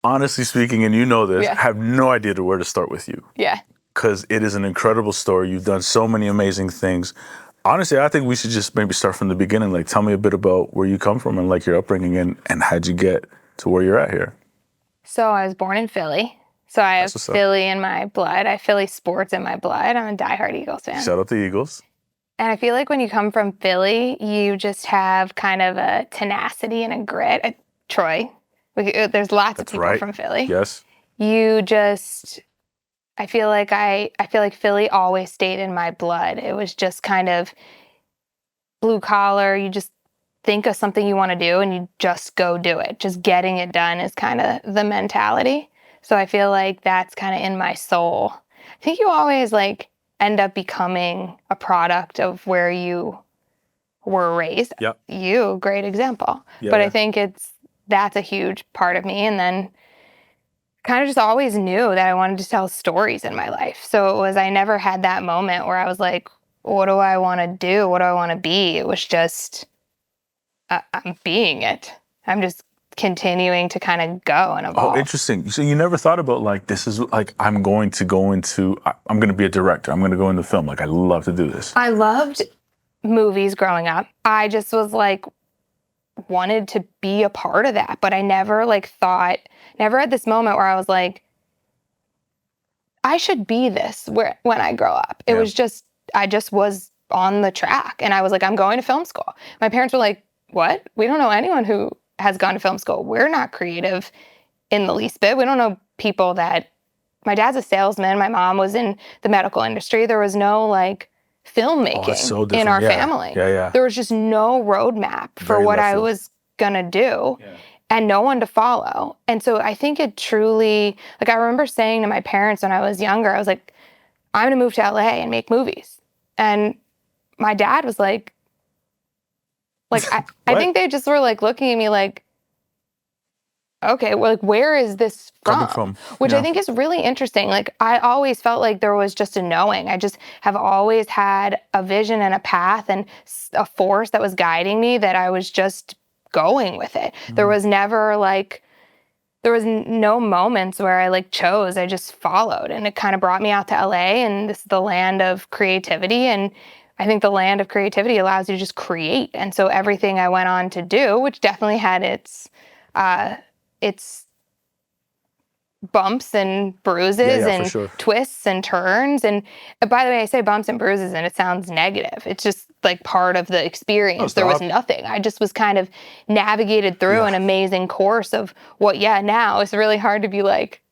honestly speaking, and you know this, Yeah. I have no idea where to start with you. Yeah. Because it is an incredible story. You've done so many amazing things. Honestly, I think we should just maybe start from the beginning. Like, tell me a bit about where you come from and like your upbringing and how'd you get to where you're at here. So I was born in Philly. So I have That's what's up. Philly in my blood. I have Philly sports in my blood. I'm a diehard Eagles fan. Shout out the Eagles. And I feel like when you come from Philly, you just have kind of a tenacity and a grit. Troy, there's lots That's of people right. from Philly. Yes. You just, I feel like Philly always stayed in my blood. It was just kind of blue collar. You just think of something you want to do and you just go do it. Just getting it done is kind of the mentality. So I feel like that's kind of in my soul. I think you always like end up becoming a product of where you were raised. Yep. You, great example. Yeah, but yeah. I think that's a huge part of me. And then kind of just always knew that I wanted to tell stories in my life. So it was, I never had that moment where I was like, what do I want to do? What do I want to be? It was just, I'm being it. I'm just continuing to kind of go and evolve. Oh, interesting. So you never thought about like, this is like, I'm going to be a director. I'm going to go into film. Like, I love to do this. I loved movies growing up. I just was like, wanted to be a part of that. But I never never had this moment where I was like, I should be this when I grow up. It was just, I just was on the track and I was like, I'm going to film school. My parents were like, what? We don't know anyone who has gone to film school. We're not creative in the least bit. We don't know people my dad's a salesman. My mom was in the medical industry. There was no like filmmaking in our family. Yeah. There was just no roadmap for what I was going to do. Yeah. And no one to follow. And so I think it truly, like I remember saying to my parents when I was younger, I was like, I'm going to move to LA and make movies. And my dad was like I think they just were like looking at me like, okay, well, like, where is this from? Which I think is really interesting. Like, I always felt like there was just a knowing. I just have always had a vision and a path and a force that was guiding me that I was just going with it. Mm-hmm. There was never there was no moments where I like chose. I just followed, and it kind of brought me out to LA, and this is the land of creativity. And I think the land of creativity allows you to just create. And so everything I went on to do, which definitely had its bumps and bruises and twists and turns. And by the way, I say bumps and bruises and it sounds negative. It's just like part of the experience. There was nothing. I just was kind of navigated through an amazing course of now it's really hard to be like,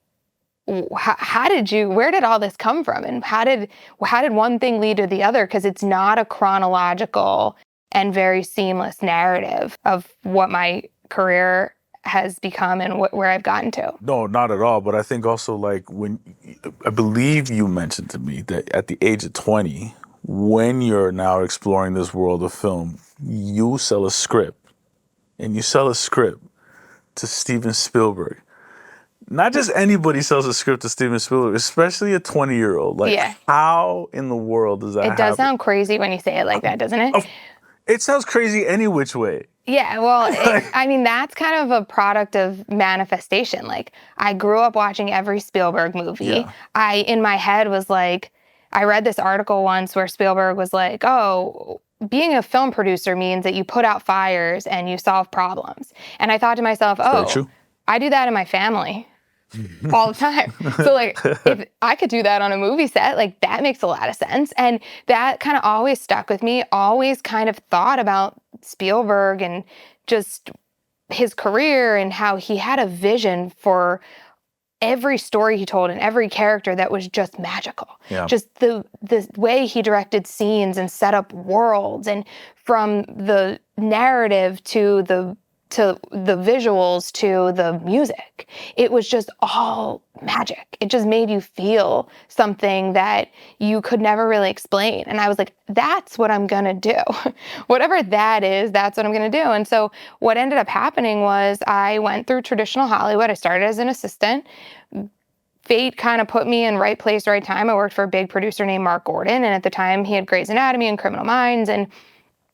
where did all this come from? And how did one thing lead to the other? Because it's not a chronological and very seamless narrative of what my career has become and where I've gotten to. No, not at all. But I think also like I believe you mentioned to me that at the age of 20, when you're now exploring this world of film, you sell a script to Steven Spielberg. Not just anybody sells a script to Steven Spielberg, especially a 20-year-old. Like, how in the world does that happen? It does sound crazy when you say it like that, doesn't it? It sounds crazy any which way. Yeah, well, that's kind of a product of manifestation. Like, I grew up watching every Spielberg movie. Yeah. In my head was like, I read this article once where Spielberg was like, oh, being a film producer means that you put out fires and you solve problems. And I thought to myself, I do that in my family all the time. So like, if I could do that on a movie set, like that makes a lot of sense. And that kind of always stuck with me, always kind of thought about Spielberg and just his career and how he had a vision for every story he told and every character that was just magical. Yeah. Just the way he directed scenes and set up worlds, and from the narrative to the visuals to the music. It was just all magic. It just made you feel something that you could never really explain. And I was like, that's what I'm gonna do. Whatever that is, that's what I'm gonna do. And so what ended up happening was I went through traditional Hollywood. I started as an assistant. Fate kind of put me in right place, right time. I worked for a big producer named Mark Gordon. And at the time he had Grey's Anatomy and Criminal Minds. And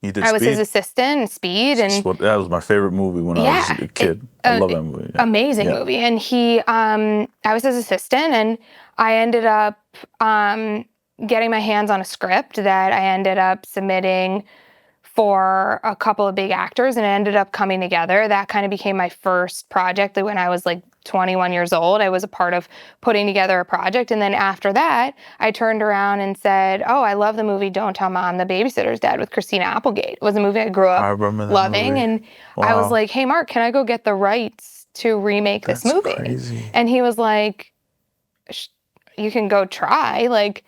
You did I was his Speed? assistant in Speed, and That was my favorite movie when I was a kid. I love that movie. Yeah. Amazing movie. And I was his assistant, and I ended up getting my hands on a script that I ended up submitting for a couple of big actors, and it ended up coming together. That kind of became my first project. When I was like 21 years old, I was a part of putting together a project. And then after that, I turned around and said, oh, I love the movie Don't Tell Mom the Babysitter's Dead with Christina Applegate. It was a movie I grew up loving. Movie. And I was like, hey, Mark, can I go get the rights to remake this movie? Crazy. And he was like, you can go try. Like,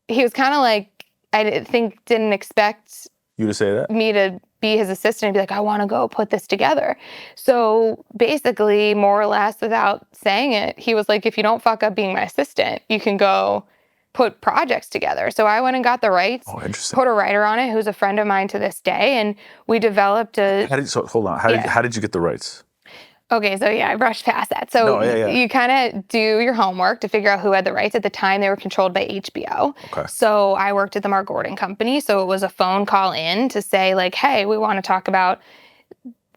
he was kind of like, didn't expect you to say that? Me to be his assistant and be like, I want to go put this together. So basically, more or less, without saying it, he was like, if you don't fuck up being my assistant, you can go put projects together. So I went and got the rights, put a writer on it who's a friend of mine to this day, and we developed a... hold on. How did you get the rights? Okay, so I brushed past that. So you kind of do your homework to figure out who had the rights. At the time, they were controlled by HBO. Okay. So I worked at the Mark Gordon Company. So it was a phone call in to say, like, hey, we want to talk about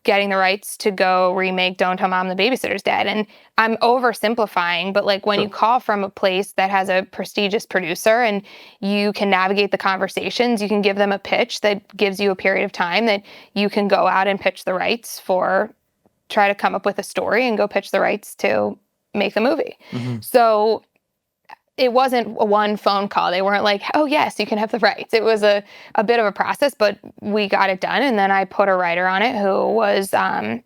getting the rights to go remake Don't Tell Mom the Babysitter's Dead. And I'm oversimplifying, but like when you call from a place that has a prestigious producer and you can navigate the conversations, you can give them a pitch that gives you a period of time that you can go out and pitch the rights for, try to come up with a story and go pitch the rights to make the movie. Mm-hmm. So it wasn't a one phone call. They weren't like, oh yes, you can have the rights. It was a bit of a process, but we got it done. And then I put a writer on it who was a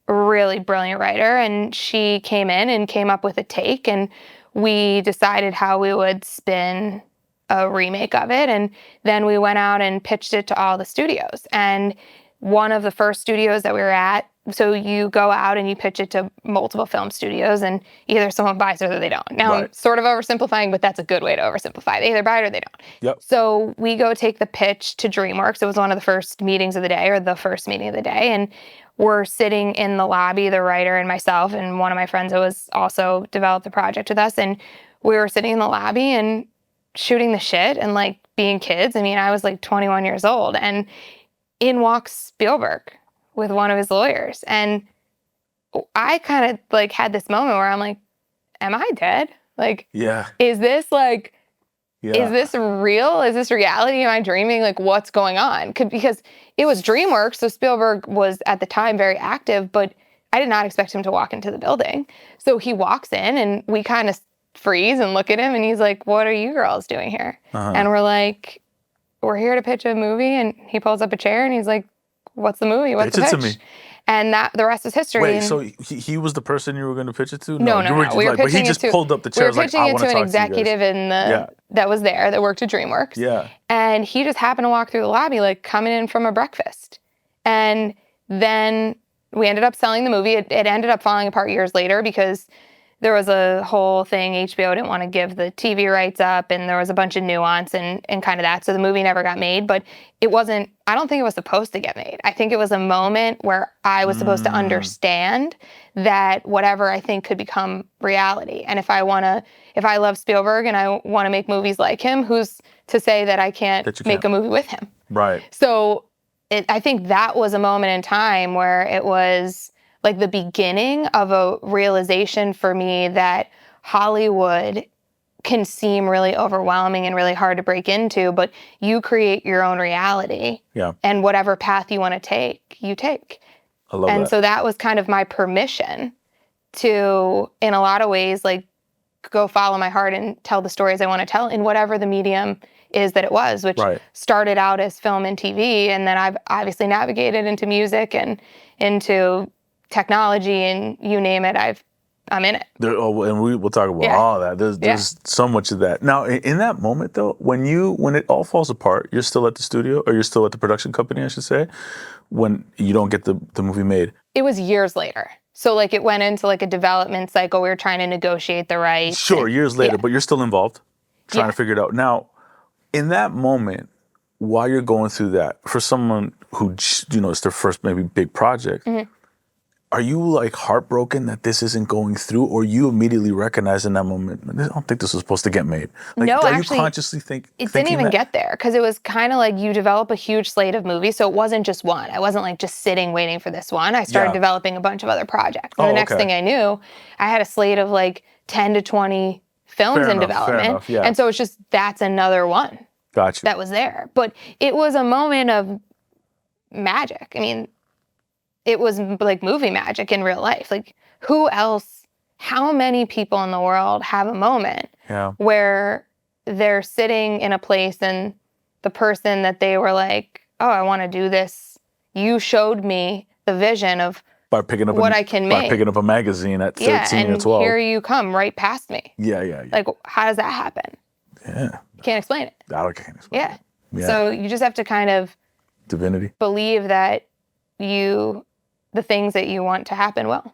really brilliant writer. And she came in and came up with a take, and we decided how we would spin a remake of it. And then we went out and pitched it to all the studios. And one of the first studios that we were at, so you go out and you pitch it to multiple film studios, and either someone buys it or they don't. Now, I'm sort of oversimplifying, but that's a good way to oversimplify. They either buy it or they don't. Yep. So we go take the pitch to DreamWorks. It was one of the first meetings of the day, or the first meeting of the day, and we're sitting in the lobby, the writer and myself, and one of my friends who was also developed the project with us, and we were sitting in the lobby and shooting the shit and like being kids. I mean, I was like 21 years old, and in walks Spielberg with one of his lawyers. And I kind of like had this moment where I'm like, am I dead? Like, is this like, is this real? Is this reality? Am I dreaming? Like, what's going on? Because it was DreamWorks, so Spielberg was at the time very active, but I did not expect him to walk into the building. So he walks in and we kind of freeze and look at him, and he's like, what are you girls doing here? And we're like, we're here to pitch a movie. And he pulls up a chair and he's like, what's the movie? What's the pitch? Pitch it to me. And the rest is history. Wait, so he was the person you were going to pitch it to? No. We were but he just pulled up the chair. We were pitching it to an executive that was there that worked at DreamWorks. Yeah. And he just happened to walk through the lobby, like coming in from a breakfast. And then we ended up selling the movie. It ended up falling apart years later because there was a whole thing. HBO didn't want to give the TV rights up, and there was a bunch of nuance and kind of that. So the movie never got made, but it wasn't, I don't think it was supposed to get made. I think it was a moment where I was supposed to understand that whatever I think could become reality. And if I love Spielberg and I want to make movies like him, who's to say that I can't make a movie with him? Right. So I think that was a moment in time where it was like the beginning of a realization for me that Hollywood can seem really overwhelming and really hard to break into, but you create your own reality. Yeah. And whatever path you want to take, you take. I love that. And so that was kind of my permission to, in a lot of ways, like go follow my heart and tell the stories I want to tell in whatever the medium is that it was, which started out as film and TV. And then I've obviously navigated into music and into technology, and you name it, I'm in it. And we'll talk about all that. There's so much of that. Now, in that moment though, when it all falls apart, you're still at the studio, or you're still at the production company, I should say, when you don't get the movie made. It was years later. So like it went into like a development cycle. We were trying to negotiate the rights. Sure, years later, but you're still involved, trying to figure it out. Now, in that moment, while you're going through that, for someone who, it's their first maybe big project, are you like heartbroken that this isn't going through, or you immediately recognize in that moment, I don't think this was supposed to get made? Like, no, are actually, you consciously it didn't even get there, because it was kind of like you develop a huge slate of movies, so it wasn't just one. I wasn't like just sitting waiting for this one. I started developing a bunch of other projects. And the next thing I knew, I had a slate of like 10 to 20 films in development. Fair enough, yeah. And so it's just, that's another one Gotcha. that was there. But it was a moment of magic. I mean, it was like movie magic in real life. Like, who else, how many people in the world have a moment where they're sitting in a place and the person that they were like, oh, I want to do this. You showed me the vision of by picking up what I can make. By picking up a magazine at 13 or 12. Here you come right past me. Yeah. Like, how does that happen? Yeah. You can't explain it. I can't explain it. Yeah. So you just have to kind of divinity. Believe that the things that you want to happen will.